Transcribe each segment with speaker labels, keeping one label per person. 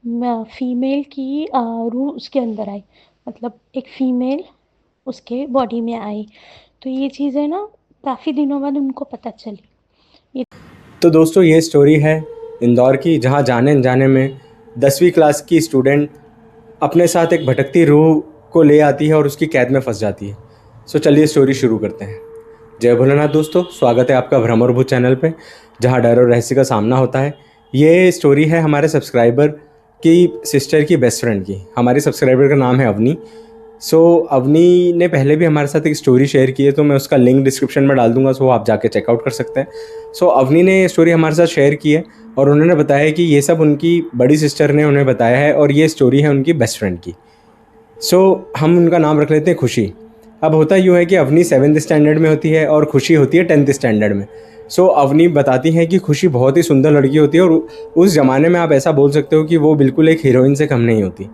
Speaker 1: Female की रूह उसके अंदर आई। मतलब एक फीमेल उसके बॉडी में आई। तो ये चीज़ें ना काफ़ी दिनों बाद उनको पता चली। ये
Speaker 2: तो दोस्तों ये स्टोरी है इंदौर की, जहाँ जाने अनजाने में 10वीं क्लास की स्टूडेंट अपने साथ एक भटकती रूह को ले आती है और उसकी कैद में फंस जाती है। सो चलिए स्टोरी शुरू करते हैं। जय भोलेनाथ दोस्तों, स्वागत है आपका भ्रमर भूत चैनल पे, जहाँ डर और रहस्य का सामना होता है। ये स्टोरी है हमारे सब्सक्राइबर की सिस्टर की बेस्ट फ्रेंड की। हमारी सब्सक्राइबर का नाम है अवनी। अवनी ने पहले भी हमारे साथ एक स्टोरी शेयर की है, तो मैं उसका लिंक डिस्क्रिप्शन में डाल दूंगा, सो आप जाके चेकआउट कर सकते हैं। अवनी ने स्टोरी हमारे साथ शेयर की है और उन्होंने बताया कि ये सब उनकी बड़ी सिस्टर ने उन्हें बताया है और ये स्टोरी है उनकी बेस्ट फ्रेंड की। हम उनका नाम रख लेते हैं खुशी। अब होता यूँ है कि अवनी 7th स्टैंडर्ड में होती है और खुशी होती है 10th स्टैंडर्ड में। अवनी बताती हैं कि खुशी बहुत ही सुंदर लड़की होती है और उस ज़माने में आप ऐसा बोल सकते हो कि वो बिल्कुल एक हीरोइन से कम नहीं होती।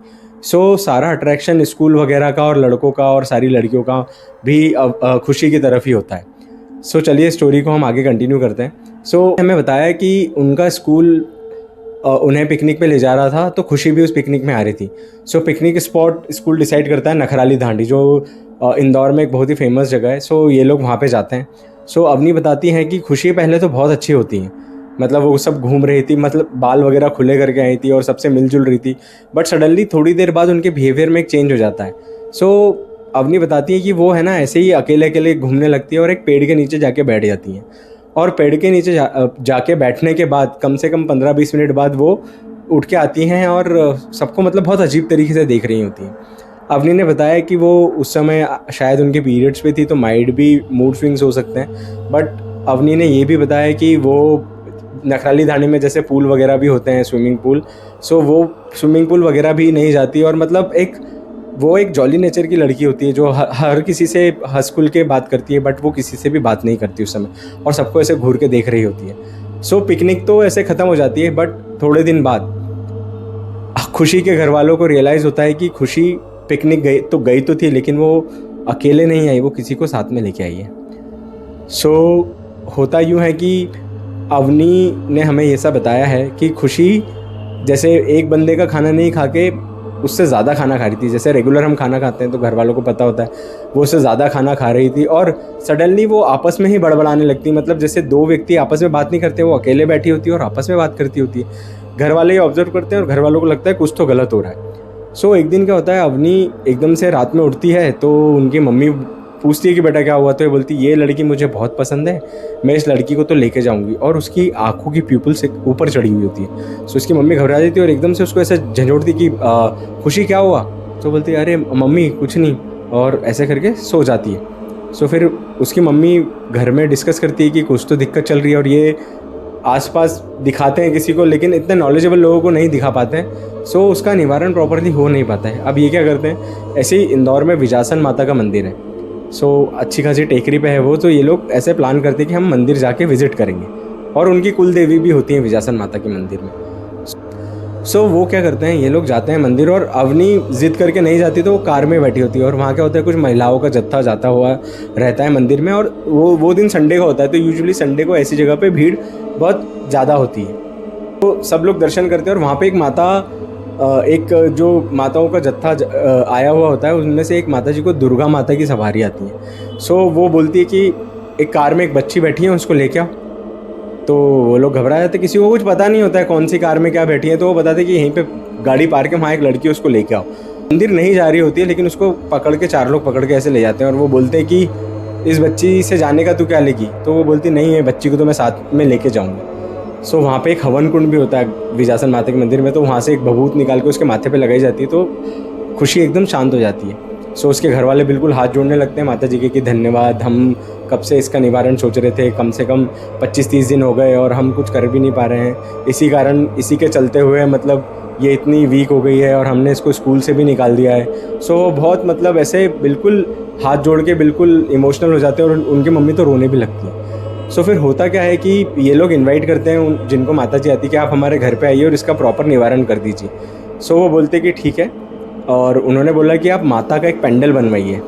Speaker 2: सारा अट्रैक्शन स्कूल वगैरह का और लड़कों का और सारी लड़कियों का भी खुशी की तरफ ही होता है। चलिए स्टोरी को हम आगे कंटिन्यू करते हैं। हमें बताया कि उनका स्कूल उन्हें पिकनिक पे ले जा रहा था, तो खुशी भी उस पिकनिक में आ रही थी। पिकनिक स्पॉट स्कूल डिसाइड करता है नखराली धांडी, जो इंदौर में एक बहुत ही फेमस जगह है। ये लोग वहाँ पे जाते हैं। अवनी बताती हैं कि खुशी पहले तो बहुत अच्छी होती हैं, मतलब वो सब घूम रही थी, मतलब बाल वगैरह खुले करके आई थी और सबसे मिलजुल रही थी। बट सडनली थोड़ी देर बाद उनके बिहेवियर में एक चेंज हो जाता है। अवनी बताती है कि वो है ना ऐसे ही अकेले अकेले घूमने लगती है और एक पेड़ के नीचे जाके बैठ जाती हैं। और पेड़ के नीचे जाके बैठने के बाद कम से कम 15-20 मिनट बाद वो उठ के आती हैं और सबको मतलब बहुत अजीब तरीके से देख रही होती हैं। अवनी ने बताया कि वो उस समय शायद उनके पीरियड्स पे थी, तो माइट भी मूड स्विंग्स हो सकते हैं। बट अवनी ने ये भी बताया कि वो नखराली धानी में जैसे पूल वगैरह भी होते हैं, स्विमिंग पूल, वो स्विमिंग पूल वगैरह भी नहीं जाती। और मतलब वो एक जॉली नेचर की लड़की होती है जो हर किसी से हंस खुल के बात करती है, बट वो किसी से भी बात नहीं करती उस समय, और सबको ऐसे घूर के देख रही होती है। पिकनिक तो ऐसे ख़त्म हो जाती है, बट थोड़े दिन बाद खुशी के घर वालों को रियलाइज़ होता है कि खुशी पिकनिक गई तो थी, लेकिन वो अकेले नहीं आई, वो किसी को साथ में लेके आई है। होता यूँ है कि अवनी ने हमें ये सब बताया है कि खुशी जैसे एक बंदे का खाना नहीं खा के उससे ज़्यादा खाना खा रही थी। जैसे रेगुलर हम खाना खाते हैं तो घर वालों को पता होता है, वो उससे ज़्यादा खाना खा रही थी। और सडनली वो आपस में ही बड़बड़ाने लगती, मतलब जैसे दो व्यक्ति आपस में बात नहीं करते, वो अकेले बैठी होती है और आपस में बात करती होती है। घर वाले ये ऑब्जर्व करते हैं और घर वालों को लगता है कुछ तो गलत हो रहा है। एक दिन क्या होता है, अवनी एकदम से रात में उठती है तो उनकी मम्मी पूछती है कि बेटा क्या हुआ, तो ये बोलती ये लड़की मुझे बहुत पसंद है, मैं इस लड़की को तो लेके जाऊंगी। और उसकी आंखों की प्यूपल से ऊपर चढ़ी हुई होती है। उसकी मम्मी घबरा जाती है और एकदम से उसको ऐसे झंझोड़ती कि खुशी क्या हुआ। बोलती है अरे मम्मी कुछ नहीं, और ऐसे करके सो जाती है। फिर उसकी मम्मी घर में डिस्कस करती है कि कुछ तो दिक्कत चल रही है, और ये आसपास दिखाते हैं किसी को, लेकिन इतने नॉलेजेबल लोगों को नहीं दिखा पाते हैं। उसका निवारण प्रॉपरली हो नहीं पाता है। अब ये क्या करते हैं, ऐसे ही इंदौर में विजासन माता का मंदिर है। अच्छी खासी टेकरी पे है वो, तो ये लोग ऐसे प्लान करते हैं कि हम मंदिर जाके विजिट करेंगे, और उनकी कुल देवी भी होती है विजासन माता के मंदिर में। वो क्या करते हैं, ये लोग जाते हैं मंदिर, और अवनी जिद करके नहीं जाती, तो वो कार में बैठी होती है। और वहाँ क्या होता है, कुछ महिलाओं का जत्था जाता हुआ रहता है मंदिर में, और वो दिन संडे का होता है। तो यूजुअली संडे को ऐसी जगह पे भीड़ बहुत ज़्यादा होती है। सब लोग दर्शन करते हैं, और वहाँ पे एक माता, एक जो माताओं का जत्था आया हुआ होता है, उनमें से एक माता जी को दुर्गा माता की सवारी आती है। वो बोलती है कि एक कार में एक बच्ची बैठी है, उसको लेके आओ। तो वो लोग घबरा जाते, किसी को कुछ पता नहीं होता है कौन सी कार में क्या बैठी है, तो वो बताते कि यहीं पे गाड़ी पार्क है, वहाँ एक लड़की है, उसको लेके आओ। मंदिर नहीं जा रही होती है, लेकिन उसको पकड़ के 4 लोग पकड़ के ऐसे ले जाते हैं, और वो बोलते हैं कि इस बच्ची से जाने का तू क्या लेगी। तो वो बोलती नहीं है, बच्ची को तो मैं साथ में लेके जाऊँगी। वहाँ पे एक हवन कुंड भी होता है विजासन माता के मंदिर में, तो वहाँ से एक भभूत निकाल के उसके माथे पे लगाई जाती है, तो खुशी एकदम शांत हो जाती है। उसके घर वाले बिल्कुल हाथ जोड़ने लगते हैं माता जी के कि धन्यवाद, हम कब से इसका निवारण सोच रहे थे, कम से कम 25-30 दिन हो गए और हम कुछ कर भी नहीं पा रहे हैं। इसी के चलते हुए मतलब ये इतनी वीक हो गई है, और हमने इसको स्कूल से भी निकाल दिया है। बहुत मतलब ऐसे बिल्कुल हाथ जोड़ के बिल्कुल इमोशनल हो जाते हैं, और उनकी मम्मी तो रोने भी लगती है। फिर होता क्या है कि ये लोग इनवाइट करते हैं जिनको माता जी आती है कि आप हमारे घर पे आइए और इसका प्रॉपर निवारण कर दीजिए। वो बोलते कि ठीक है, और उन्होंने बोला कि आप माता का एक पेंडल बनवाइए,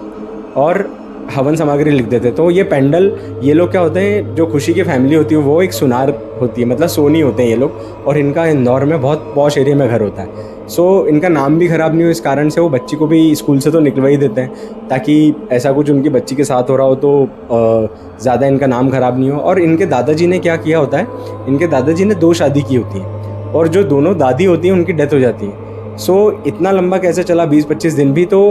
Speaker 2: और हवन सामग्री लिख देते। तो ये पेंडल, ये लोग क्या होते हैं, जो खुशी की फैमिली होती है वो एक सुनार होती है, मतलब सोनी होते हैं ये लोग, और इनका इंदौर में बहुत पॉश एरिया में घर होता है। सो इनका नाम भी ख़राब नहीं हो, इस कारण से वो बच्ची को भी स्कूल से तो निकलवा ही देते हैं, ताकि ऐसा कुछ उनकी बच्ची के साथ हो रहा हो तो ज़्यादा इनका नाम ख़राब नहीं हो। और इनके दादाजी ने क्या किया होता है, इनके दादाजी ने 2 शादी की होती है, और जो दोनों दादी होती हैं उनकी डेथ हो जाती है। सो इतना लंबा कैसे चला, 20-25 दिन भी। तो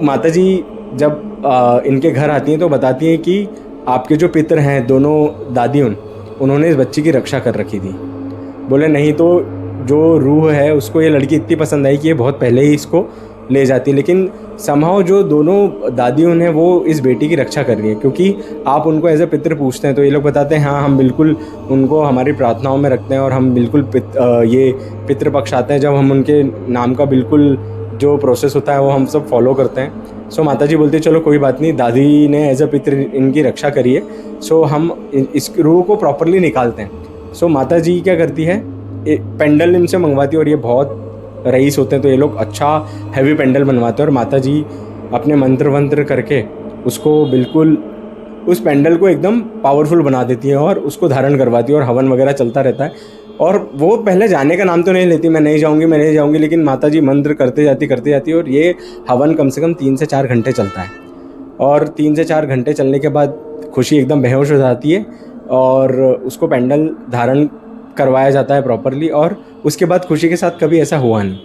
Speaker 2: माता जी जब इनके घर आती हैं तो बताती हैं कि आपके जो पितर हैं, दोनों दादी, उन्होंने इस बच्ची की रक्षा कर रखी थी। बोले नहीं तो जो रूह है उसको ये लड़की इतनी पसंद आई कि ये बहुत पहले ही इसको ले जाती, लेकिन समहाउ जो दोनों दादियों ने वो इस बेटी की रक्षा कर रही है, क्योंकि आप उनको एज ए पितृ पूछते हैं तो ये लोग बताते हैं हाँ हम बिल्कुल उनको हमारी प्रार्थनाओं में रखते हैं, और हम बिल्कुल ये पितृपक्ष आते हैं जब हम उनके नाम का बिल्कुल जो प्रोसेस होता है वो हम सब फॉलो करते हैं। सो माता जी बोलती है चलो कोई बात नहीं, दादी ने एज ए पितृ इनकी रक्षा करी है, सो हम इस रूह को प्रॉपरली निकालते हैं। सो माता जी क्या करती है, पेंडल इनसे मंगवाती है, और ये बहुत रईस होते हैं तो ये लोग अच्छा हैवी पेंडल बनवाते हैं, और माता जी अपने मंत्र वंत्र करके उसको बिल्कुल उस पेंडल को एकदम पावरफुल बना देती है और उसको धारण करवाती है, और हवन वगैरह चलता रहता है। और वो पहले जाने का नाम तो नहीं लेती, मैं नहीं जाऊँगी मैं नहीं जाऊँगी, लेकिन माता जी मंत्र करते जाती, और ये हवन कम से कम 3 से 4 घंटे चलता है। और 3 से 4 घंटे चलने के बाद खुशी एकदम बेहोश हो जाती है, और उसको पेंडल धारण करवाया जाता है प्रॉपरली, और उसके बाद खुशी के साथ कभी ऐसा हुआ नहीं।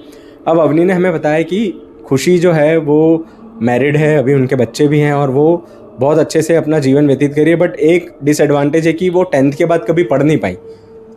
Speaker 2: अब अवनी ने हमें बताया कि खुशी जो है वो मैरिड है, अभी उनके बच्चे भी हैं, और वो बहुत अच्छे से अपना जीवन व्यतीत करी है। बट एक डिसएडवांटेज है कि वो 10th के बाद कभी पढ़ नहीं पाई,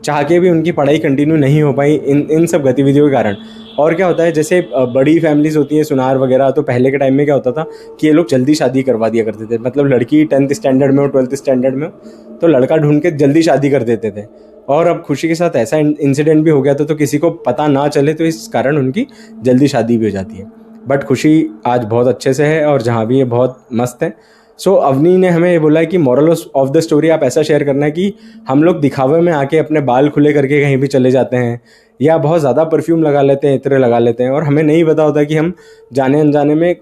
Speaker 2: चाह के भी उनकी पढ़ाई कंटिन्यू नहीं हो पाई इन सब गतिविधियों के कारण। और क्या होता है, जैसे बड़ी फैमिलीज़ होती हैं सुनार वगैरह, तो पहले के टाइम में क्या होता था कि ये लोग जल्दी शादी करवा दिया करते थे, मतलब लड़की 10th स्टैंडर्ड में हो, 12th स्टैंडर्ड में हो, तो लड़का ढूंढ के जल्दी शादी कर देते थे। और अब खुशी के साथ ऐसा इंसिडेंट भी हो गया था तो किसी को पता ना चले, तो इस कारण उनकी जल्दी शादी भी हो जाती है। बट खुशी आज बहुत अच्छे से है, और जहाँ भी है बहुत मस्त है। सो अवनी ने हमें ये बोला है कि मॉरल ऑफ द स्टोरी आप ऐसा शेयर करना है कि हम लोग दिखावे में आके अपने बाल खुले करके कहीं भी चले जाते हैं, या बहुत ज़्यादा परफ्यूम लगा लेते हैं, इत्र लगा लेते हैं, और हमें नहीं पता होता कि हम जाने अनजाने में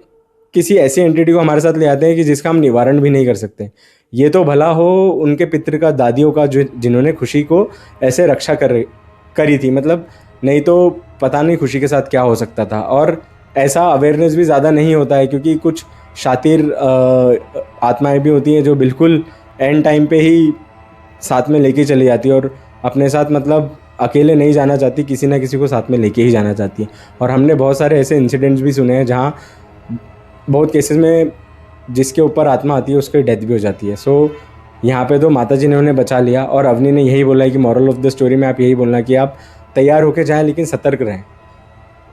Speaker 2: किसी ऐसी एंटिटी को हमारे साथ ले आते हैं कि जिसका हम निवारण भी नहीं कर सकते। ये तो भला हो उनके पितृ का, दादियों का, जो जिन्होंने खुशी को ऐसे रक्षा करी थी, मतलब नहीं तो पता नहीं खुशी के साथ क्या हो सकता था। और ऐसा अवेयरनेस भी ज़्यादा नहीं होता है, क्योंकि कुछ शातिर आत्माएं भी होती हैं जो बिल्कुल एंड टाइम पे ही साथ में लेके चली जाती है, और अपने साथ मतलब अकेले नहीं जाना चाहती, किसी ना किसी को साथ में लेके ही जाना चाहती है। और हमने बहुत सारे ऐसे इंसिडेंट्स भी सुने हैं जहाँ बहुत केसेस में जिसके ऊपर आत्मा आती है उसकी डेथ भी हो जाती है। सो यहाँ पे तो माता जी ने उन्हें बचा लिया, और अवनी ने यही बोला है कि मॉरल ऑफ द स्टोरी में आप यही बोलना कि आप तैयार होके जाएं, लेकिन सतर्क रहें,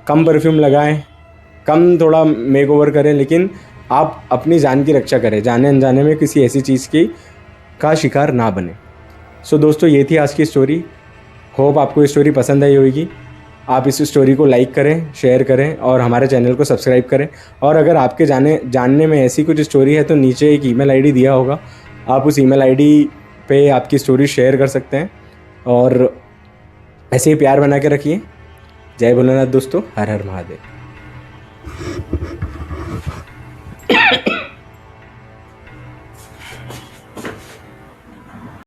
Speaker 2: कम परफ्यूम लगाएं, कम थोड़ा मेक ओवर करें, लेकिन आप अपनी जान की रक्षा करें, जाने अनजाने में किसी ऐसी चीज़ का शिकार ना बने। सो दोस्तों, ये थी आज की स्टोरी। होप आपको ये स्टोरी पसंद आई होगी। आप इस स्टोरी को लाइक करें, शेयर करें, और हमारे चैनल को सब्सक्राइब करें। और अगर आपके जानने में ऐसी कुछ स्टोरी है तो नीचे एक ईमेल आईडी दिया होगा, आप उस ईमेल आईडी पे आपकी स्टोरी शेयर कर सकते हैं। और ऐसे ही प्यार बना के रखिए। जय भोलेनाथ दोस्तों, हर हर महादेव।